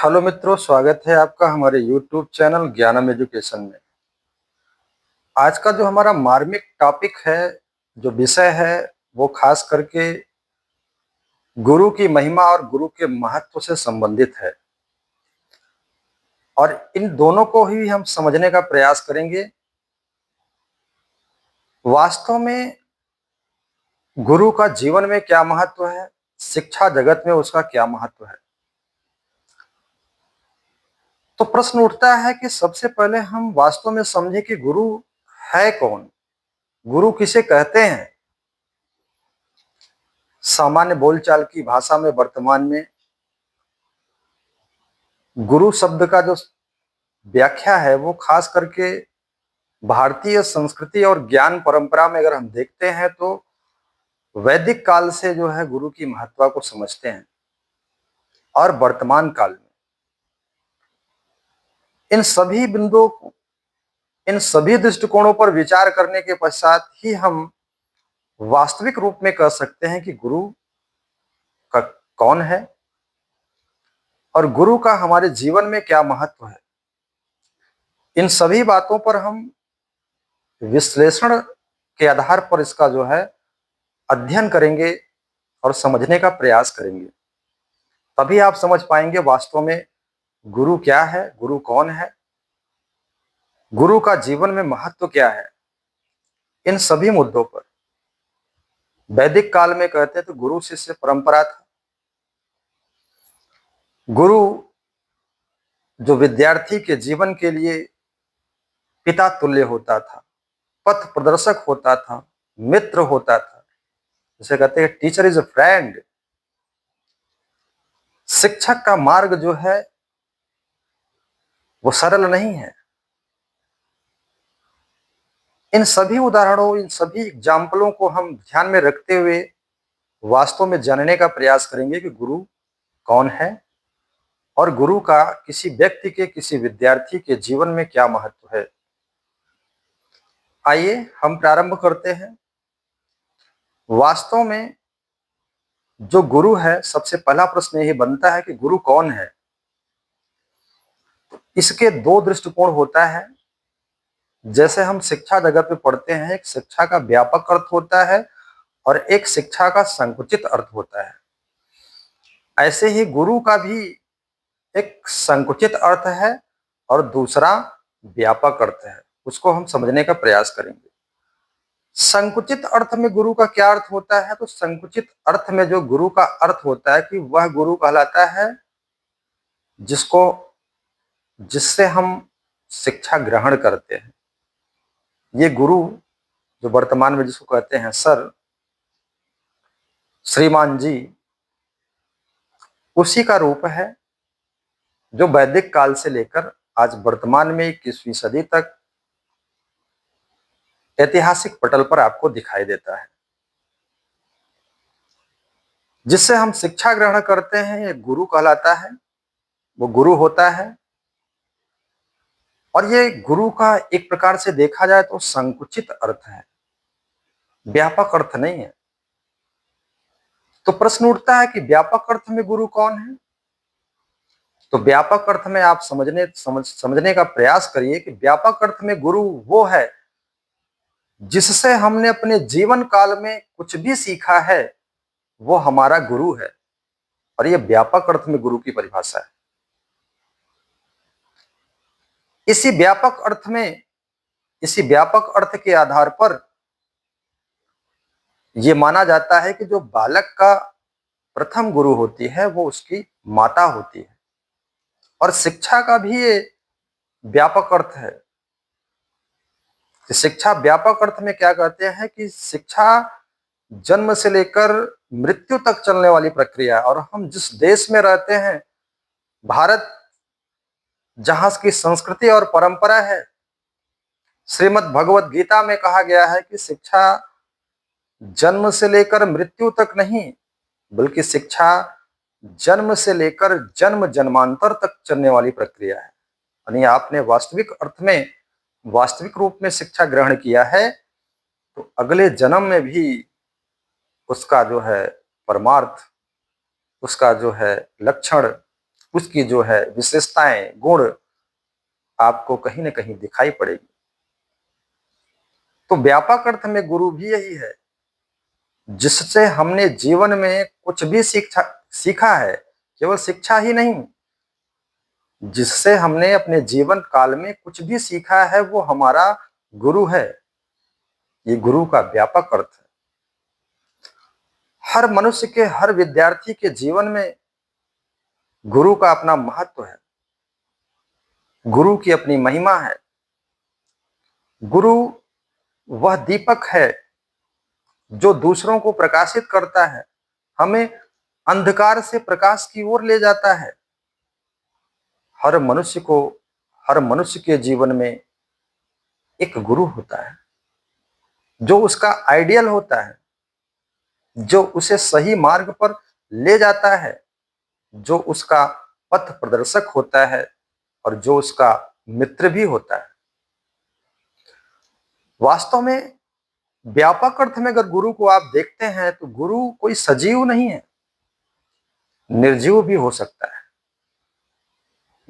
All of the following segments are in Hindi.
हेलो मित्रों, स्वागत है आपका हमारे YouTube चैनल ज्ञानम एजुकेशन में। आज का जो हमारा मार्मिक टॉपिक है, जो विषय है, वो खास करके गुरु की महिमा और गुरु के महत्व से संबंधित है। और इन दोनों को ही हम समझने का प्रयास करेंगे। वास्तव में गुरु का जीवन में क्या महत्व है, शिक्षा जगत में उसका क्या महत्व है। तो प्रश्न उठता है कि सबसे पहले हम वास्तव में समझें कि गुरु है कौन, गुरु किसे कहते हैं। सामान्य बोलचाल की भाषा में वर्तमान में गुरु शब्द का जो व्याख्या है वो खास करके भारतीय संस्कृति और ज्ञान परंपरा में अगर हम देखते हैं तो वैदिक काल से जो है गुरु की महत्ता को समझते हैं। और वर्तमान काल में इन सभी बिंदुओं को, इन सभी दृष्टिकोणों पर विचार करने के पश्चात ही हम वास्तविक रूप में कह सकते हैं कि गुरु का कौन है और गुरु का हमारे जीवन में क्या महत्व है। इन सभी बातों पर हम विश्लेषण के आधार पर इसका जो है अध्ययन करेंगे और समझने का प्रयास करेंगे। तभी आप समझ पाएंगे वास्तव में गुरु क्या है, गुरु कौन है, गुरु का जीवन में महत्व क्या है। इन सभी मुद्दों पर वैदिक काल में कहते तो गुरु शिष्य परंपरा था। गुरु जो विद्यार्थी के जीवन के लिए पिता तुल्य होता था, पथ प्रदर्शक होता था, मित्र होता था, जिसे कहते हैं टीचर इज अ फ्रेंड। शिक्षक का मार्ग जो है वो सरल नहीं है। इन सभी उदाहरणों, इन सभी एग्जाम्पलों को हम ध्यान में रखते हुए वास्तव में जानने का प्रयास करेंगे कि गुरु कौन है और गुरु का किसी व्यक्ति के, किसी विद्यार्थी के जीवन में क्या महत्व है। आइए हम प्रारंभ करते हैं। वास्तव में जो गुरु है, सबसे पहला प्रश्न यही बनता है कि गुरु कौन है। इसके दो दृष्टिकोण होता है। जैसे हम शिक्षा जगत में पढ़ते हैं, एक शिक्षा का व्यापक अर्थ होता है और एक शिक्षा का संकुचित अर्थ होता है। ऐसे ही गुरु का भी एक संकुचित अर्थ है और दूसरा व्यापक अर्थ है। उसको हम समझने का प्रयास करेंगे। संकुचित अर्थ में गुरु का क्या अर्थ होता है, तो संकुचित अर्थ में जो गुरु का अर्थ होता है कि वह गुरु कहलाता है जिसको, जिससे हम शिक्षा ग्रहण करते हैं। ये गुरु जो वर्तमान में जिसको कहते हैं सर, श्रीमान जी, उसी का रूप है जो वैदिक काल से लेकर आज वर्तमान में 21वीं सदी तक ऐतिहासिक पटल पर आपको दिखाई देता है। जिससे हम शिक्षा ग्रहण करते हैं, ये गुरु कहलाता है, वो गुरु होता है। और ये गुरु का एक प्रकार से देखा जाए तो संकुचित अर्थ है, व्यापक अर्थ नहीं है। तो प्रश्न उठता है कि व्यापक अर्थ में गुरु कौन है। तो व्यापक अर्थ में आप समझने का प्रयास करिए कि व्यापक अर्थ में गुरु वो है जिससे हमने अपने जीवन काल में कुछ भी सीखा है, वो हमारा गुरु है। और ये व्यापक अर्थ में गुरु की परिभाषा है। इसी व्यापक अर्थ में, इसी व्यापक अर्थ के आधार पर यह माना जाता है कि जो बालक का प्रथम गुरु होती है वो उसकी माता होती है। और शिक्षा का भी ये व्यापक अर्थ है। शिक्षा व्यापक अर्थ में क्या कहते हैं कि शिक्षा जन्म से लेकर मृत्यु तक चलने वाली प्रक्रिया। और हम जिस देश में रहते हैं, भारत, जहां की संस्कृति और परंपरा है, श्रीमद् भगवत गीता में कहा गया है कि शिक्षा जन्म से लेकर मृत्यु तक नहीं, बल्कि शिक्षा जन्म से लेकर जन्म जन्मांतर तक चलने वाली प्रक्रिया है। यानी आपने वास्तविक अर्थ में, वास्तविक रूप में शिक्षा ग्रहण किया है तो अगले जन्म में भी उसका जो है परमार्थ, उसका जो है लक्षण, उसकी जो है विशेषताएं, गुण आपको कहीं न कहीं दिखाई पड़ेगी। तो व्यापक अर्थ में गुरु भी यही है, जिससे हमने जीवन में कुछ भी सीखा है, केवल शिक्षा ही नहीं, जिससे हमने अपने जीवन काल में कुछ भी सीखा है वो हमारा गुरु है। ये गुरु का व्यापक अर्थ है। हर मनुष्य के, हर विद्यार्थी के जीवन में गुरु का अपना महत्व है, गुरु की अपनी महिमा है। गुरु वह दीपक है जो दूसरों को प्रकाशित करता है, हमें अंधकार से प्रकाश की ओर ले जाता है। हर मनुष्य को, हर मनुष्य के जीवन में एक गुरु होता है, जो उसका आइडियल होता है, जो उसे सही मार्ग पर ले जाता है, जो उसका पथ प्रदर्शक होता है और जो उसका मित्र भी होता है। वास्तव में व्यापक अर्थ में अगर गुरु को आप देखते हैं तो गुरु कोई सजीव नहीं है, निर्जीव भी हो सकता है।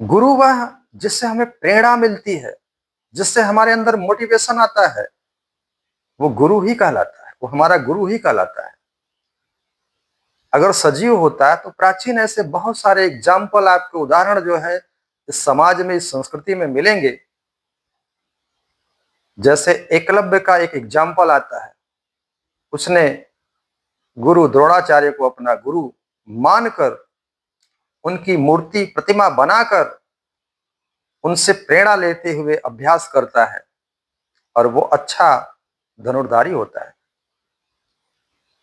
गुरु वह जिससे हमें प्रेरणा मिलती है, जिससे हमारे अंदर मोटिवेशन आता है, वो गुरु ही कहलाता है, वो हमारा गुरु ही कहलाता है। अगर सजीव होता है तो प्राचीन ऐसे बहुत सारे एग्जाम्पल, आपके उदाहरण जो है इस समाज में, इस संस्कृति में मिलेंगे। जैसे एकलव्य का एक एग्जाम्पल आता है, उसने गुरु द्रोणाचार्य को अपना गुरु मानकर, उनकी मूर्ति, प्रतिमा बनाकर उनसे प्रेरणा लेते हुए अभ्यास करता है और वो अच्छा धनुर्धारी होता है।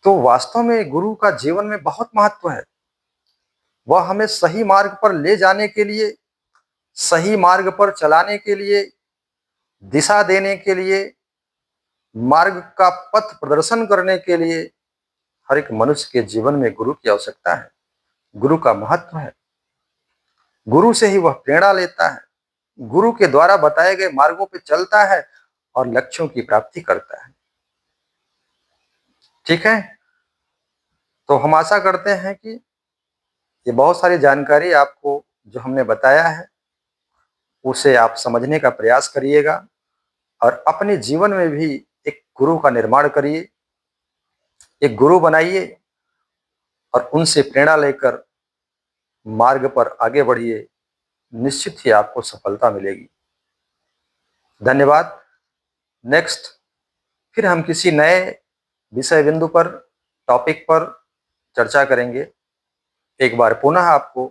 तो वास्तव में गुरु का जीवन में बहुत महत्व है। वह हमें सही मार्ग पर ले जाने के लिए, सही मार्ग पर चलाने के लिए, दिशा देने के लिए, मार्ग का पथ प्रदर्शन करने के लिए हर एक मनुष्य के जीवन में गुरु की आवश्यकता है। गुरु का महत्व है। गुरु से ही वह प्रेरणा लेता है, गुरु के द्वारा बताए गए मार्गों पर चलता है और लक्ष्यों की प्राप्ति करता है। ठीक है, तो हम आशा करते हैं कि ये बहुत सारी जानकारी आपको जो हमने बताया है उसे आप समझने का प्रयास करिएगा और अपने जीवन में भी एक गुरु का निर्माण करिए, एक गुरु बनाइए और उनसे प्रेरणा लेकर मार्ग पर आगे बढ़िए। निश्चित ही आपको सफलता मिलेगी। धन्यवाद। नेक्स्ट फिर हम किसी नए विषय बिंदु पर, टॉपिक पर चर्चा करेंगे। एक बार पुनः आपको